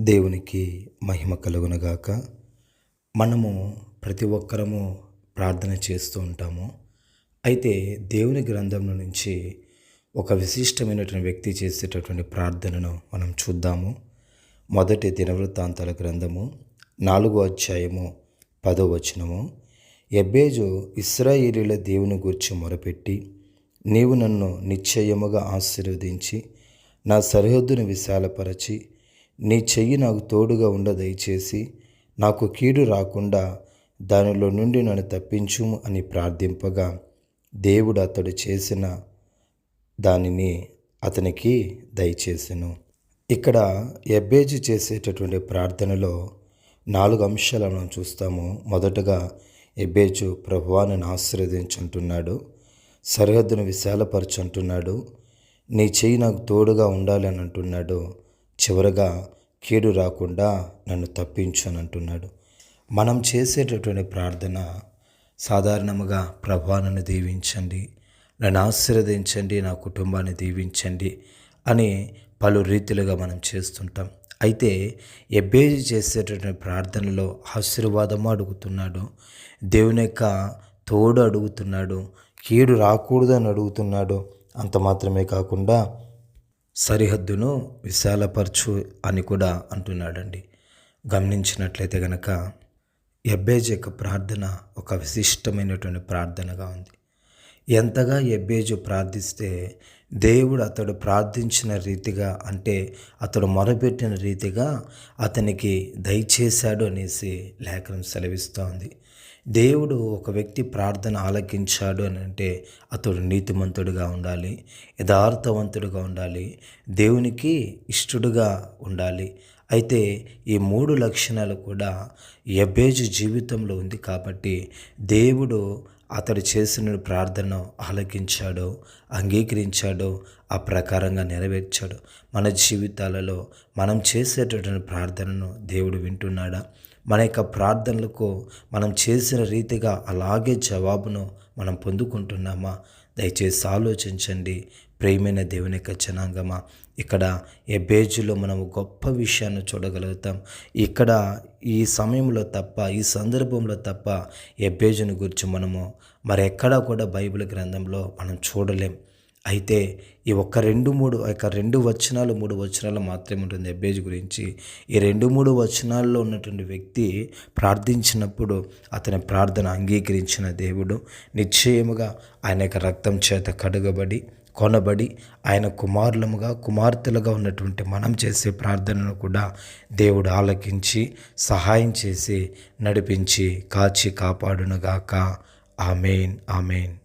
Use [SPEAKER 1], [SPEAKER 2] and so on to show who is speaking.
[SPEAKER 1] దేవునికి మహిమ కలుగునుగాక. మనము ప్రతి ఒక్కరము ప్రార్థన చేస్తూ ఉంటాము. అయితే దేవుని గ్రంథంలో నుంచి ఒక విశిష్టమైనటువంటి వ్యక్తి చేసేటటువంటి ప్రార్థనను మనం చూద్దాము. మొదటి దినవృత్తాంతాల గ్రంథము 4వ అధ్యాయము 10వ వచనము. యెబెజు ఇశ్రాయేలీయుల దేవుని గూర్చి మొరపెట్టి, నీవు నన్ను నిశ్చయముగా ఆశీర్వదించి నా సరిహద్దును విశాలపరచి నీ చెయ్యి నాకు తోడుగా ఉండ దయచేసి నాకు కీడు రాకుండా దానిలో నుండి నన్ను తప్పించుము అని ప్రార్థింపగా దేవుడు అతడు చేసిన దానిని అతనికి దయచేసెను. ఇక్కడ యెబెజు చేసేటటువంటి ప్రార్థనలో 4 అంశాలను మనం చూస్తాము. మొదటగా యెబెజు ప్రభువా నన్ను ఆశీర్వదించంటున్నాడు, సరిహద్దును విశాలపరచంటున్నాడు, నీ చెయ్యి నాకు తోడుగా ఉండాలి అని అంటున్నాడు. చివరగా కీడు రాకుండా నన్ను తప్పించు అని అంటున్నాడు. మనం చేసేటటువంటి ప్రార్థన సాధారణంగా ప్రభువా నన్ను దీవించండి, నన్ను ఆశీర్వదించండి, నా కుటుంబాన్ని దీవించండి అని పలు రీతిలుగా మనం చేస్తుంటాం. అయితే యెబెజు చేసేటటువంటి ప్రార్థనలో ఆశీర్వాదము అడుగుతున్నాడు, దేవుని యొక్క తోడు అడుగుతున్నాడు, కీడు రాకూడదు అని అడుగుతున్నాడు. అంత మాత్రమే కాకుండా సరిహద్దును విశాలపరచు అని కూడా అంటున్నాడండి. గమనించినట్లయితే గనక యెబెజు యొక్క ప్రార్థన ఒక విశిష్టమైనటువంటి ప్రార్థనగా ఉంది. ఎంతగా యెబెజు ప్రార్థిస్తే దేవుడు అతడు ప్రార్థించిన రీతిగా, అంటే అతడు మొరపెట్టిన రీతిగా అతనికి దయచేశాడు అనేసి లేఖనం సెలవిస్తోంది. దేవుడు ఒక వ్యక్తి ప్రార్థన ఆలకించాడు అని అంటే అతడు నీతిమంతుడుగా ఉండాలి, యథార్థవంతుడుగా ఉండాలి, దేవునికి ఇష్టడుగా ఉండాలి. అయితే ఈ 3 లక్షణాలు కూడా యెబెజు జీవితంలో ఉంది. కాబట్టి దేవుడు అతడు చేసిన ప్రార్థన ఆలకించాడు, అంగీకరించాడు, ఆ ప్రకారంగా నెరవేర్చాడు. మన జీవితాలలో మనం చేసేటటువంటి ప్రార్థనను దేవుడు వింటున్నాడా? మన యొక్క ప్రార్థనలకు మనం చేసిన రీతిగా అలాగే జవాబును మనం పొందుకుంటున్నామా? దయచేసి ఆలోచించండి ప్రియమైన దేవుని యొక్క జనాంగమా. ఇక్కడ యెబెజులో మనం గొప్ప విషయాన్ని చూడగలుగుతాం. ఇక్కడ ఈ సమయంలో తప్ప, ఈ సందర్భంలో తప్ప యెబెజుని గురించి మనము మరెక్కడా కూడా బైబిల్ గ్రంథంలో మనం చూడలేం. అయితే ఈ ఒక్క 2 వచనాలు 3 వచనాలు మాత్రమే ఉంటుంది యెబెజు గురించి. ఈ 2-3 వచనాల్లో ఉన్నటువంటి వ్యక్తి ప్రార్థించినప్పుడు అతని ప్రార్థన అంగీకరించిన దేవుడు నిశ్చయముగా ఆయన యొక్క రక్తం చేత కడగబడి కొనబడి ఆయన కుమార్తెలుగా ఉన్నటువంటి మనం చేసే ప్రార్థనను కూడా దేవుడు ఆలకించి సహాయం చేసి నడిపించి కాచి కాపాడునుగాక. ఆమేన్, ఆమేన్.